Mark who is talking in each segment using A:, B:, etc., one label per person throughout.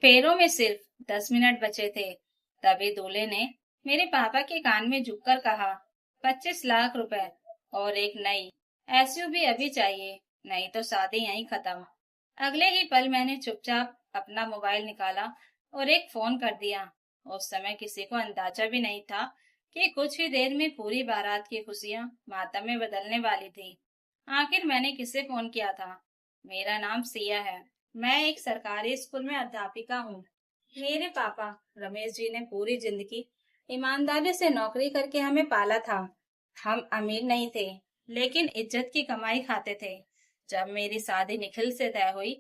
A: पैरों में सिर्फ 10 मिनट बचे थे। तभी दूल्हे ने मेरे पापा के कान में झुककर कहा, 25 लाख रुपए और एक नई एसयूवी अभी चाहिए, नहीं तो शादी यहीं खत्म। अगले ही पल मैंने चुपचाप अपना मोबाइल निकाला और एक फोन कर दिया। उस समय किसी को अंदाजा भी नहीं था कि कुछ ही देर में पूरी बारात की खुशियां मातम में बदलने वाली थी। आखिर मैंने किसे फोन किया था? मेरा नाम सिया है। मैं एक सरकारी स्कूल में अध्यापिका हूँ। मेरे पापा रमेश जी ने पूरी जिंदगी ईमानदारी से नौकरी करके हमें पाला था। हम अमीर नहीं थे, लेकिन इज्जत की कमाई खाते थे। जब मेरी शादी निखिल से तय हुई,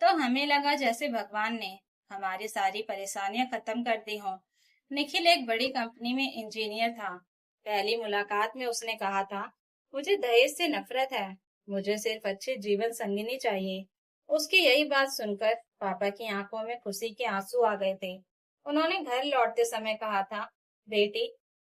A: तो हमें लगा जैसे भगवान ने हमारी सारी परेशानियां खत्म कर दी हों। निखिल एक बड़ी कंपनी में इंजीनियर था। पहली मुलाकात में उसने कहा था, मुझे दहेज से नफरत है, मुझे सिर्फ अच्छी जीवन संगिनी चाहिए। उसकी यही बात सुनकर पापा की आंखों में खुशी के आंसू आ गए थे। उन्होंने घर लौटते समय कहा था, बेटी,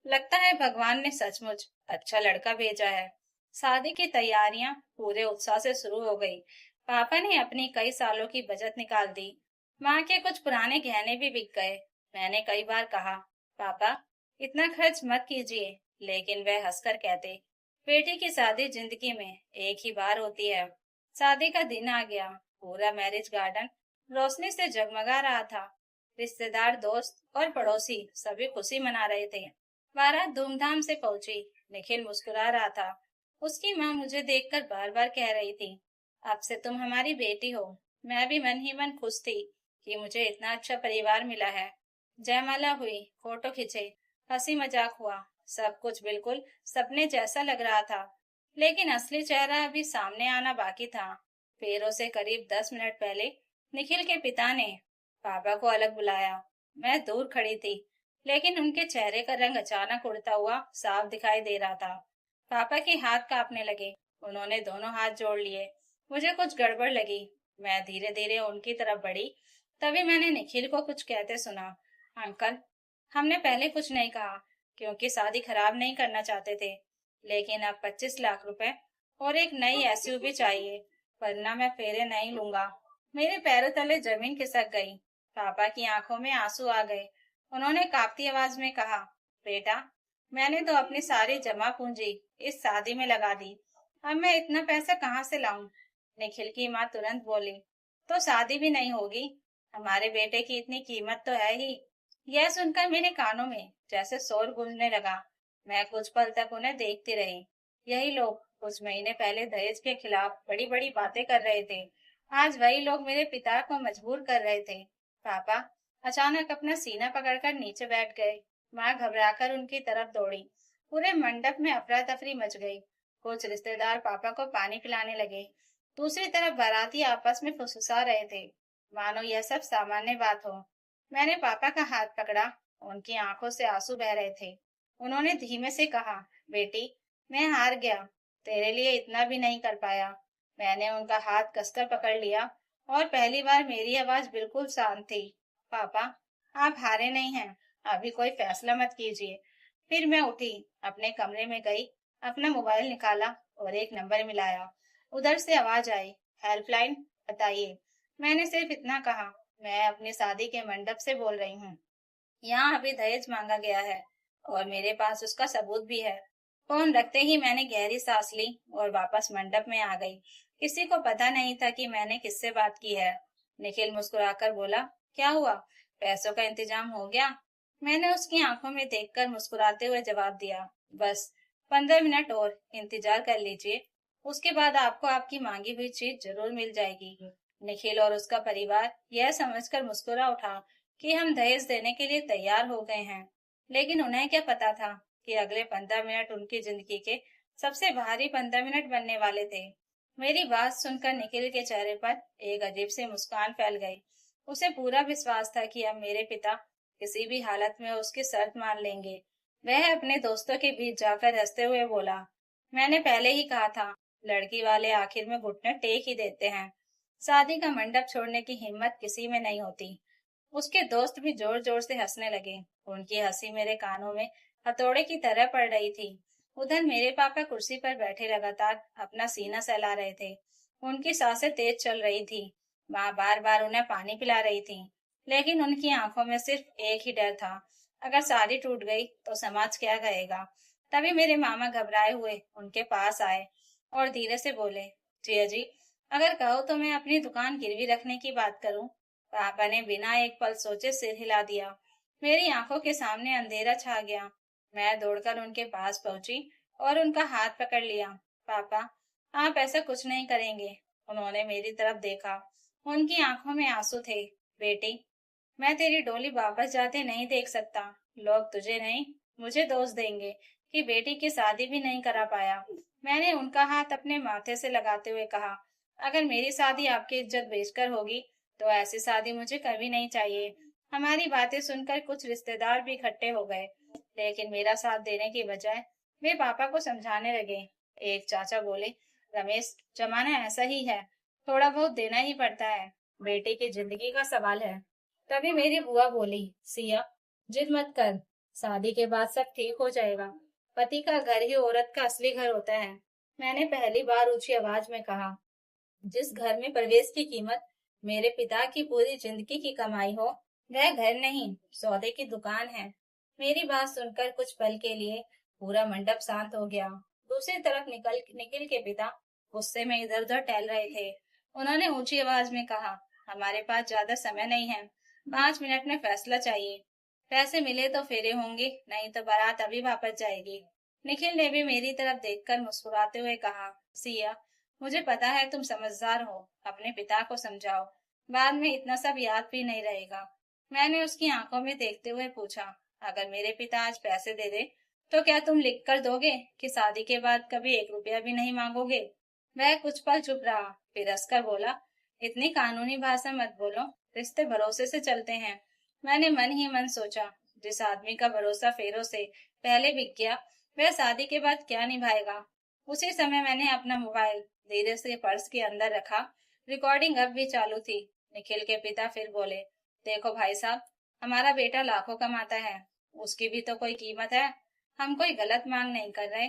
A: लगता है भगवान ने सचमुच अच्छा लड़का भेजा है। शादी की तैयारियां पूरे उत्साह से शुरू हो गई। पापा ने अपनी कई सालों की बचत निकाल दी। माँ के कुछ पुराने गहने भी बिक गए। मैंने कई बार कहा, पापा, इतना खर्च मत कीजिए, लेकिन वह हंसकर कहते, बेटी की शादी जिंदगी में एक ही बार होती है। शादी का दिन आ गया। पूरा मैरिज गार्डन रोशनी से जगमगा रहा था। रिश्तेदार, दोस्त और पड़ोसी सभी खुशी मना रहे थे। बारात धूमधाम से पहुंची। निखिल मुस्कुरा रहा था। उसकी माँ मुझे देखकर बार बार कह रही थी, अब से तुम हमारी बेटी हो। मैं भी मन ही मन खुश थी कि मुझे इतना अच्छा परिवार मिला है। जयमाला हुई, फोटो खींचे, हंसी मजाक हुआ। सब कुछ बिल्कुल सपने जैसा लग रहा था, लेकिन असली चेहरा अभी सामने आना बाकी था। फेरों से करीब 10 मिनट पहले निखिल के पिता ने पापा को अलग बुलाया। मैं दूर खड़ी थी, लेकिन उनके चेहरे का रंग अचानक उड़ता हुआ साफ दिखाई दे रहा था। पापा के हाथ कांपने लगे। उन्होंने दोनों हाथ जोड़ लिए। मुझे कुछ गड़बड़ लगी। मैं धीरे धीरे उनकी तरफ बढ़ी। तभी मैंने निखिल को कुछ कहते सुना, अंकल, हमने पहले कुछ नहीं कहा क्योंकि शादी खराब नहीं करना चाहते थे, लेकिन अब 25 लाख रुपए और एक नई एसयूवी चाहिए, वरना मैं फेरे नहीं लूंगा। मेरे पैरों तले जमीन खिसक गई। पापा की आंखों में आंसू आ गए। उन्होंने कांपती आवाज में कहा, बेटा, मैंने तो अपनी सारी जमा पूंजी इस शादी में लगा दी। अब मैं इतना पैसा कहाँ से लाऊं? निखिल की माँ तुरंत बोली, तो शादी भी नहीं होगी? हमारे बेटे की इतनी कीमत तो है ही। यह सुनकर मेरे कानों में जैसे शोर गूंजने लगा। मैं कुछ पल तक उन्हें देखती रही। यही लोग कुछ महीने पहले दहेज के खिलाफ बड़ी बड़ी बातें कर रहे थे। आज वही लोग मेरे पिता को मजबूर कर रहे थे। पापा अचानक अपना सीना पकड़कर नीचे बैठ गए। माँ घबराकर उनकी तरफ दौड़ी। पूरे मंडप में अफरा तफरी मच गई। कुछ रिश्तेदार पापा को पानी पिलाने लगे। दूसरी तरफ बाराती आपस में फुसफुसा रहे थे, मानो यह सब सामान्य बात हो। मैंने पापा का हाथ पकड़ा। उनकी आंखों से आंसू बह रहे थे। उन्होंने धीमे से कहा, बेटी, मैं हार गया, तेरे लिए इतना भी नहीं कर पाया। मैंने उनका हाथ कसकर पकड़ लिया और पहली बार मेरी आवाज बिल्कुल शांत थी। पापा, आप हारे नहीं हैं, अभी कोई फैसला मत कीजिए। फिर मैं उठी, अपने कमरे में गई, अपना मोबाइल निकाला और एक नंबर मिलाया। उधर से आवाज आई, हेल्पलाइन, बताइए। मैंने सिर्फ इतना कहा, मैं अपनी शादी के मंडप से बोल रही हूँ। यहाँ अभी दहेज मांगा गया है और मेरे पास उसका सबूत भी है। फोन रखते ही मैंने गहरी सांस ली और वापस मंडप में आ गई। किसी को पता नहीं था कि मैंने किससे बात की है। निखिल मुस्कुराकर बोला, क्या हुआ, पैसों का इंतजाम हो गया? मैंने उसकी आंखों में देखकर मुस्कुराते हुए जवाब दिया, बस 15 मिनट और इंतजार कर लीजिए, उसके बाद आपको आपकी मांगी हुई चीज जरूर मिल जाएगी। निखिल और उसका परिवार यह समझकर मुस्कुरा उठा कि हम दहेज देने के लिए तैयार हो गए हैं, लेकिन उन्हें क्या पता था कि अगले 15 मिनट उनकी जिंदगी के सबसे भारी 15 मिनट बनने वाले थे। मेरी बात सुनकर निखिल के चेहरे पर एक अजीब सी मुस्कान फैल गई। उसे पूरा विश्वास था कि अब मेरे पिता किसी भी हालत में उसकी शर्त मान लेंगे। वह अपने दोस्तों के बीच जाकर हंसते हुए बोला, मैंने पहले ही कहा था, लड़की वाले आखिर में घुटने टेक ही देते हैं। शादी का मंडप छोड़ने की हिम्मत किसी में नहीं होती। उसके दोस्त भी जोर जोर से हंसने लगे। उनकी हंसी मेरे कानों में हथौड़े की तरह पड़ रही थी। उधर मेरे पापा कुर्सी पर बैठे लगातार अपना सीना सहला रहे थे। उनकी सांसें तेज चल रही थी। माँ बार बार उन्हें पानी पिला रही थी, लेकिन उनकी आंखों में सिर्फ एक ही डर था, अगर शादी टूट गई तो समाज क्या कहेगा। तभी मेरे मामा घबराए हुए उनके पास आए और धीरे से बोले, जिया जी, अगर कहो तो मैं अपनी दुकान गिरवी रखने की बात करूं। पापा ने बिना एक पल सोचे सिर हिला दिया। मेरी आंखों के सामने अंधेरा छा गया। मैं दौड़कर उनके पास पहुंची और उनका हाथ पकड़ लिया। पापा, आप ऐसा कुछ नहीं करेंगे। उन्होंने मेरी तरफ देखा। उनकी आंखों में आंसू थे। बेटी, मैं तेरी डोली वापस जाते नहीं देख सकता। लोग तुझे नहीं, मुझे दोष देंगे कि बेटी की शादी भी नहीं करा पाया। मैंने उनका हाथ अपने माथे से लगाते हुए कहा, अगर मेरी शादी आपकी इज्जत बेचकर होगी तो ऐसी शादी मुझे कभी नहीं चाहिए। हमारी बातें सुनकर कुछ रिश्तेदार भी इकट्ठे हो गए, लेकिन मेरा साथ देने की बजाय वे पापा को समझाने लगे। एक चाचा बोले, रमेश, जमाना ऐसा ही है, थोड़ा बहुत देना ही पड़ता है, बेटे की जिंदगी का सवाल है। तभी मेरी बुआ बोली, सिया, जिद मत कर, शादी के बाद सब ठीक हो जाएगा। पति का घर ही औरत का असली घर होता है। मैंने पहली बार ऊंची आवाज में कहा, जिस घर में प्रवेश की कीमत मेरे पिता की पूरी जिंदगी की कमाई हो, वह घर नहीं, सौदे की दुकान है। मेरी बात सुनकर कुछ पल के लिए पूरा मंडप शांत हो गया। दूसरी तरफ निखिल के पिता गुस्से में इधर उधर टहल रहे थे। उन्होंने ऊंची आवाज में कहा, हमारे पास ज्यादा समय नहीं है, 5 मिनट में फैसला चाहिए। पैसे मिले तो फेरे होंगे, नहीं तो बारात अभी वापस जाएगी। निखिल ने भी मेरी तरफ देखकर मुस्कुराते हुए कहा, सिया, मुझे पता है तुम समझदार हो, अपने पिता को समझाओ, बाद में इतना सब याद भी नहीं रहेगा। मैंने उसकी आंखों में देखते हुए पूछा, अगर मेरे पिता आज पैसे दे दे तो क्या तुम लिख कर दोगे कि शादी के बाद कभी 1 रुपया भी नहीं मांगोगे। वह कुछ पल चुप रहा, फिर हंसकर बोला, इतनी कानूनी भाषा मत बोलो, रिश्ते भरोसे से चलते हैं। मैंने मन ही मन सोचा, जिस आदमी का भरोसा फेरों से पहले बिक गया, वह शादी के बाद क्या निभाएगा। उसी समय मैंने अपना मोबाइल धीरे से पर्स के अंदर रखा। रिकॉर्डिंग अब भी चालू थी। निखिल के पिता फिर बोले, देखो भाई साहब, हमारा बेटा लाखों कमाता है, उसकी भी तो कोई कीमत है। हम कोई गलत मांग नहीं कर रहे।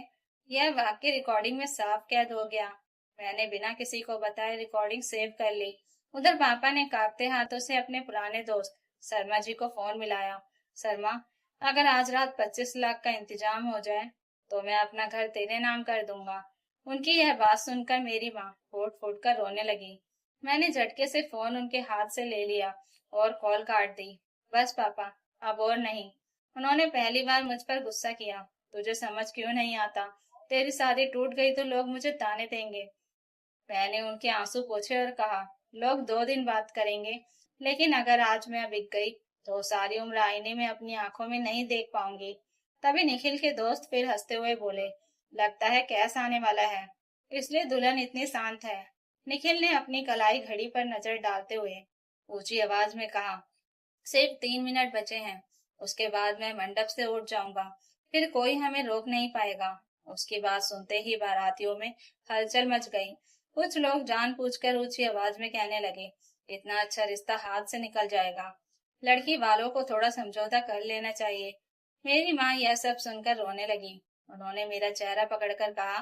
A: यह वाक्य रिकॉर्डिंग में साफ कैद हो गया। मैंने बिना किसी को बताए रिकॉर्डिंग सेव कर ली। उधर पापा ने कांपते हाथों से अपने पुराने दोस्त शर्मा जी को फोन मिलाया। शर्मा, अगर आज रात 25 लाख का इंतजाम हो जाए तो मैं अपना घर तेरे नाम कर दूंगा। उनकी यह बात सुनकर मेरी माँ फूट फूट कर रोने लगी। मैंने झटके से फोन उनके हाथ से ले लिया और कॉल काट दी। बस पापा, अब और नहीं। उन्होंने पहली बार मुझ पर गुस्सा किया। तुझे समझ क्यों नहीं आता, तेरी शादी टूट गई तो लोग मुझे ताने देंगे। मैंने उनके आंसू पोंछे और कहा, लोग 2 दिन बात करेंगे, लेकिन अगर आज मैं बिक गई तो सारी उम्र आईने में अपनी आंखों में नहीं देख पाऊंगी। तभी निखिल के दोस्त फिर हंसते हुए बोले, लगता है कैस आने वाला है, इसलिए दुल्हन इतनी शांत है। निखिल ने अपनी कलाई घड़ी पर नजर डालते हुए ऊंची आवाज में कहा, सिर्फ 3 मिनट बचे हैं, उसके बाद मैं मंडप से उठ जाऊंगा, फिर कोई हमें रोक नहीं पाएगा। उसकी बात सुनते ही बारातियों में हलचल मच गई। कुछ लोग जानबूझकर ऊंची आवाज में कहने लगे, इतना अच्छा रिश्ता हाथ से निकल जाएगा, लड़की वालों को थोड़ा समझौता कर लेना चाहिए। मेरी माँ यह सब सुनकर रोने लगी। उन्होंने मेरा चेहरा पकड़कर कहा,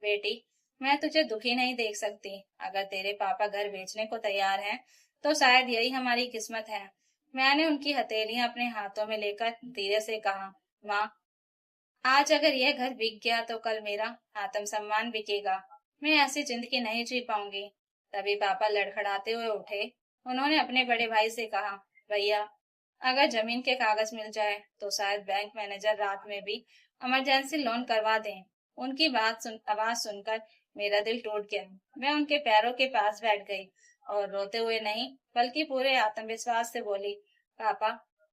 A: बेटी, मैं तुझे दुखी नहीं देख सकती। अगर तेरे पापा घर बेचने को तैयार हैं, तो शायद यही हमारी किस्मत है। मैंने उनकी हथेलियां अपने हाथों में लेकर धीरे से कहा, माँ, आज अगर यह घर बिक गया तो कल मेरा आत्मसम्मान बिकेगा। मैं ऐसी जिंदगी नहीं जी पाऊंगी। तभी पापा लड़खड़ाते हुए उठे। उन्होंने अपने बड़े भाई से कहा, भैया, अगर जमीन के कागज मिल जाए तो शायद बैंक मैनेजर रात में भी इमरजेंसी लोन करवा दें। उनकी आवाज सुनकर मेरा दिल टूट गया। मैं उनके पैरों के पास बैठ गई और रोते हुए नहीं, बल्कि पूरे आत्मविश्वास से बोली, पापा,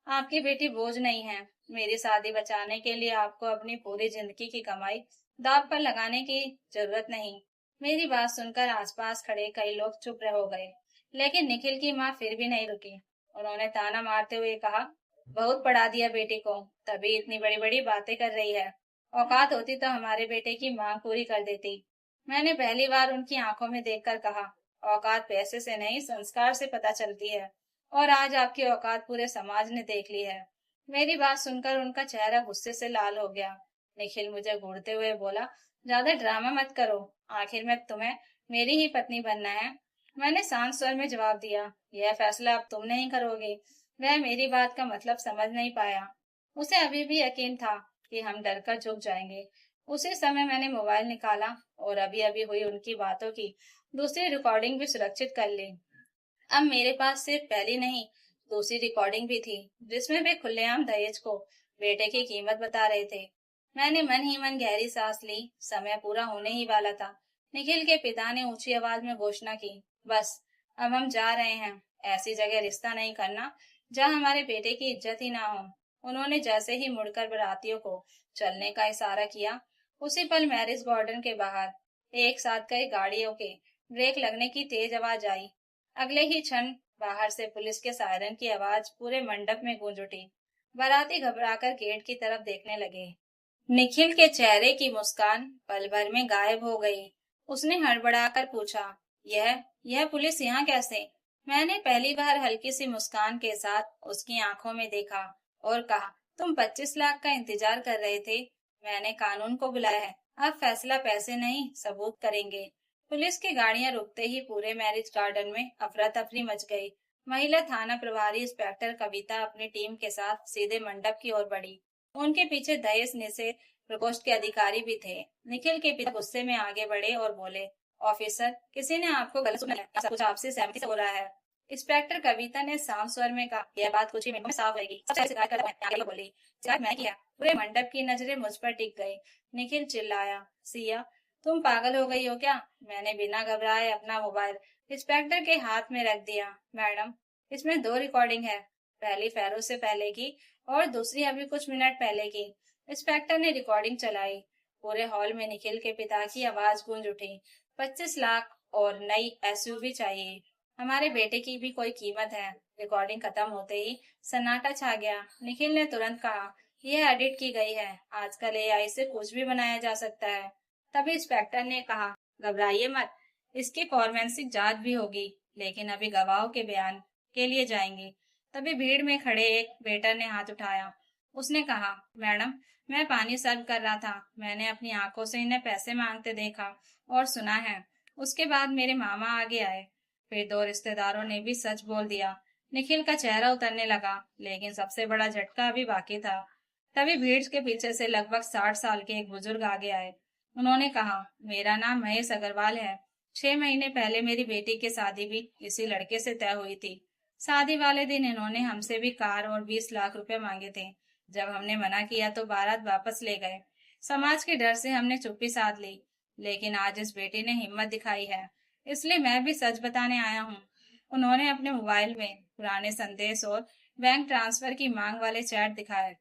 A: आपकी बेटी बोझ नहीं है। मेरी शादी बचाने के लिए आपको अपनी पूरी जिंदगी की कमाई दांव पर लगाने की जरूरत नहीं। मेरी बात सुनकर आसपास खड़े कई लोग चुप रह हो गए, लेकिन निखिल की माँ फिर भी नहीं रुकी। उन्होंने ताना मारते हुए कहा, बहुत पढ़ा दिया बेटी को, तभी इतनी बड़ी बड़ी बातें कर रही है। औकात होती तो हमारे बेटे की मांग पूरी कर देती। मैंने पहली बार उनकी आंखों में देखकर कहा, औकात पैसे से नहीं, संस्कार से पता चलती है, और आज आपकी औकात पूरे समाज ने देख ली है। मेरी बात सुनकर उनका चेहरा गुस्से से लाल हो गया। निखिल मुझे घूरते हुए बोला, ज्यादा ड्रामा मत करो, आखिर में तुम्हें मेरी ही पत्नी बनना है। मैंने शांत स्वर में जवाब दिया, यह फैसला अब तुम नहीं करोगे, वह मेरी बात का मतलब समझ नहीं पाया। उसे अभी भी यकीन था कि हम डरकर झुक जाएंगे। उसी समय मैंने मोबाइल निकाला और अभी अभी हुई उनकी बातों की दूसरी रिकॉर्डिंग भी सुरक्षित कर ली। अब मेरे पास सिर्फ पहली नहीं, दूसरी रिकॉर्डिंग भी थी, जिसमें वे खुलेआम दहेज को बेटे की कीमत बता रहे थे। मैंने मन ही मन गहरी सांस ली। समय पूरा होने ही वाला था। निखिल के पिता ने ऊंची आवाज में घोषणा की, बस, अब हम जा रहे हैं। ऐसी जगह रिश्ता नहीं करना जहाँ हमारे बेटे की इज्जत ही ना हो। उन्होंने जैसे ही मुड़कर बारातियों को चलने का इशारा किया, उसी पल मैरिज गार्डन के बाहर एक साथ कई गाड़ियों के ब्रेक लगने की तेज आवाज आई। अगले ही क्षण बाहर से पुलिस के सायरन की आवाज पूरे मंडप में गूंज उठी। बाराती घबराकर गेट की तरफ देखने लगे। निखिल के चेहरे की मुस्कान पल भर में गायब हो गई। उसने हड़बड़ाकर पूछा, यह पुलिस यहाँ कैसे? मैंने पहली बार हल्की सी मुस्कान के साथ उसकी आंखों में देखा और कहा, तुम 25 लाख का इंतजार कर रहे थे। मैंने कानून को बुलाया है। अब फैसला पैसे नहीं, सबूत करेंगे। पुलिस की गाड़ियां रुकते ही पूरे मैरिज गार्डन में अफरा तफरी मच गई। महिला थाना प्रभारी इंस्पेक्टर कविता अपनी टीम के साथ सीधे मंडप की ओर बढ़ी। उनके पीछे दहेज निषेध प्रकोष्ठ के अधिकारी भी थे। निखिल के पिता गुस्से में आगे बढ़े और बोले, ऑफिसर, किसी ने आपको गलत सुना है, सब कुछ आपसे सहमति से हो रहा है। इंस्पेक्टर कविता ने शांत स्वर में कहा, यह बात कुछ ही मिनटों में साफ होगी। सब शिकायत कर आगे बोली, शिकायत मैं किया। पूरे मंडप की नजरें मुझ पर टिक गई। निखिल चिल्लाया, सिया, तुम पागल हो गई हो क्या? मैंने बिना घबराए अपना मोबाइल इंस्पेक्टर के हाथ में रख दिया। मैडम, इसमें दो रिकॉर्डिंग है, पहली फेरोज से पहले की और दूसरी अभी कुछ मिनट पहले की। इंस्पेक्टर ने रिकॉर्डिंग चलाई। पूरे हॉल में निखिल के पिता की आवाज गूंज उठी, 25 लाख और नई एसयूवी चाहिए। हमारे बेटे की भी कोई कीमत है। रिकॉर्डिंग खत्म होते ही सन्नाटा छा गया। निखिल ने तुरंत कहा, यह एडिट की गई है, आजकल एआई से कुछ भी बनाया जा सकता है। तभी इंस्पेक्टर ने कहा, घबराइए मत, इसकी फॉरेंसिक जांच भी होगी, लेकिन अभी गवाहों के बयान के लिए जाएंगे। तभी भीड़ में खड़े एक वेटर ने हाथ उठाया। उसने कहा, मैडम, मैं पानी सर्व कर रहा था। मैंने अपनी आंखों से इन्हें पैसे मांगते देखा और सुना है। उसके बाद मेरे मामा आगे आए। फिर दो रिश्तेदारों ने भी सच बोल दिया। निखिल का चेहरा उतरने लगा, लेकिन सबसे बड़ा झटका अभी बाकी था। तभी भीड़ के पीछे से लगभग 60 साल के एक बुजुर्ग आगे आए। उन्होंने कहा, मेरा नाम महेश अग्रवाल है। 6 महीने पहले मेरी बेटी की शादी भी इसी लड़के से तय हुई थी। शादी वाले दिन इन्होंने हमसे भी कार और 20 लाख रुपए मांगे थे। जब हमने मना किया तो बारात वापस ले गए। समाज के डर से हमने चुप्पी साध ली, लेकिन आज इस बेटी ने हिम्मत दिखाई है, इसलिए मैं भी सच बताने आया हूँ। उन्होंने अपने मोबाइल में पुराने संदेश और बैंक ट्रांसफर की मांग वाले चैट दिखाए।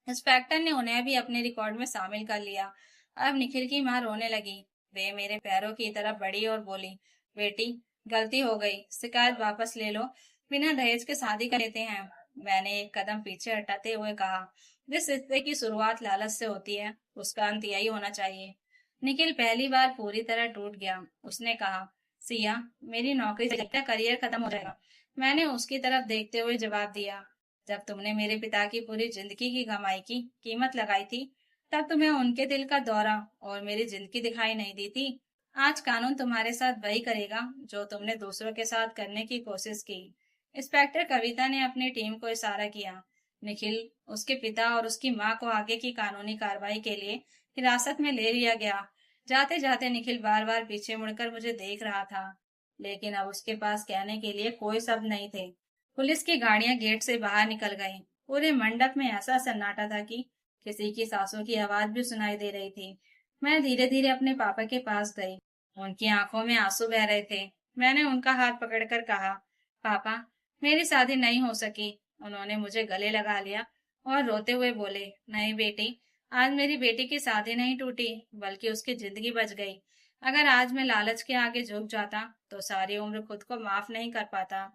A: इंस्पेक्टर ने उन्हें भी अपने रिकॉर्ड में शामिल कर लिया। अब निखिल की मां रोने लगी। वे मेरे पैरों की तरफ बढ़ी और बोली, बेटी, गलती हो गई, शिकायत वापस ले लो, बिना दहेज के शादी कर लेते हैं। मैंने एक कदम पीछे हटाते हुए कहा, जिस रिश्ते की शुरुआत लालच से होती है, उसका अंत यही होना चाहिए। निखिल पहली बार पूरी तरह टूट गया। उसने कहा, सिया, मेरी नौकरी से लगता है करियर खत्म हो जाएगा। मैंने उसकी तरफ देखते हुए जवाब दिया, जब तुमने मेरे पिता की पूरी जिंदगी की कमाई की कीमत लगाई थी, तब तुम्हें उनके दिल का दौरा और मेरी जिंदगी दिखाई नहीं दी थी। आज कानून तुम्हारे साथ वही करेगा जो तुमने दूसरों के साथ करने की कोशिश की। इंस्पेक्टर कविता ने अपनी टीम को इशारा किया। निखिल, उसके पिता और उसकी मां को आगे की कानूनी कार्रवाई के लिए हिरासत में ले लिया गया। जाते जाते निखिल बार बार पीछे मुड़कर मुझे देख रहा था, लेकिन अब उसके पास कहने के लिए कोई शब्द नहीं थे। पुलिस की गाड़ियां गेट से बाहर निकल गईं। पूरे मंडप में ऐसा सन्नाटा था कि किसी की सांसों की आवाज भी सुनाई दे रही थी। मैं धीरे धीरे अपने पापा के पास गई। उनकी आंखों में आंसू बह रहे थे। मैंने उनका हाथ पकड़कर कहा, पापा, मेरी शादी नहीं हो सकी। उन्होंने मुझे गले लगा लिया और रोते हुए बोले, नहीं बेटी, आज मेरी बेटी की शादी नहीं टूटी, बल्कि उसकी जिंदगी बच गई। अगर आज मैं लालच के आगे झुक जाता तो सारी उम्र खुद को माफ नहीं कर पाता।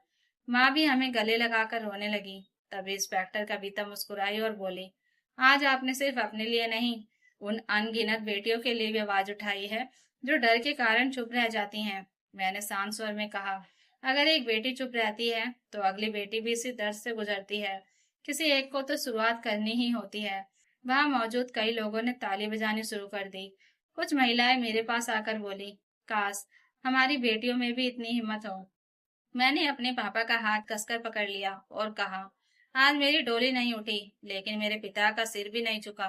A: माँ भी हमें गले लगाकर रोने लगी। तभी इंस्पेक्टर कविता मुस्कुराई और बोली, आज आपने सिर्फ अपने लिए नहीं, उन अनगिनत बेटियों के लिए भी आवाज उठाई है जो डर के कारण चुप रह जाती हैं। मैंने शांत स्वर में कहा, अगर एक बेटी चुप रहती है तो अगली बेटी भी इसी दर्द से गुजरती है। किसी एक को तो शुरुआत करनी ही होती है। वहां मौजूद कई लोगों ने ताली बजानी शुरू कर दी। कुछ महिलाएं मेरे पास आकर बोली, काश हमारी बेटियों में भी इतनी हिम्मत हो। मैंने अपने पापा का हाथ कसकर पकड़ लिया और कहा, आज मेरी डोली नहीं उठी, लेकिन मेरे पिता का सिर भी नहीं झुका।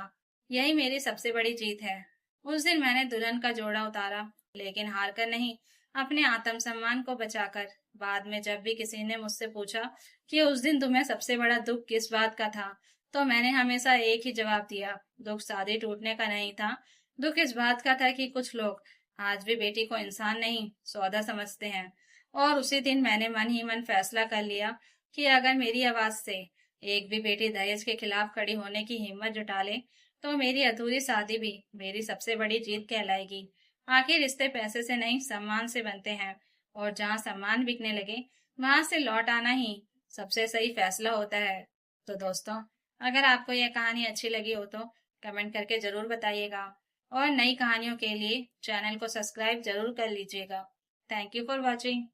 A: यही मेरी सबसे बड़ी जीत है। उस दिन मैंने दुल्हन का जोड़ा उतारा, लेकिन हार कर नहीं, अपने आत्मसम्मान को बचाकर। बाद में जब भी किसी ने मुझसे पूछा कि उस दिन तुम्हें सबसे बड़ा दुख किस बात का था, तो मैंने हमेशा एक ही जवाब दिया, दुख शादी टूटने का नहीं था। दुख इस बात का था कि कुछ लोग आज भी बेटी को इंसान नहीं, सौदा समझते हैं। और उसी दिन मैंने मन ही मन फैसला कर लिया कि अगर मेरी आवाज से एक भी बेटी दहेज के खिलाफ खड़ी होने की हिम्मत जुटा ले, तो मेरी अधूरी शादी भी मेरी सबसे बड़ी जीत कहलाएगी। आखिर रिश्ते पैसे से नहीं, सम्मान से बनते हैं, और जहाँ सम्मान बिकने लगे, वहां से लौट आना ही सबसे सही फैसला होता है। तो दोस्तों, अगर आपको यह कहानी अच्छी लगी हो तो कमेंट करके जरूर बताइएगा, और नई कहानियों के लिए चैनल को सब्सक्राइब जरूर कर लीजिएगा। Thank you for watching.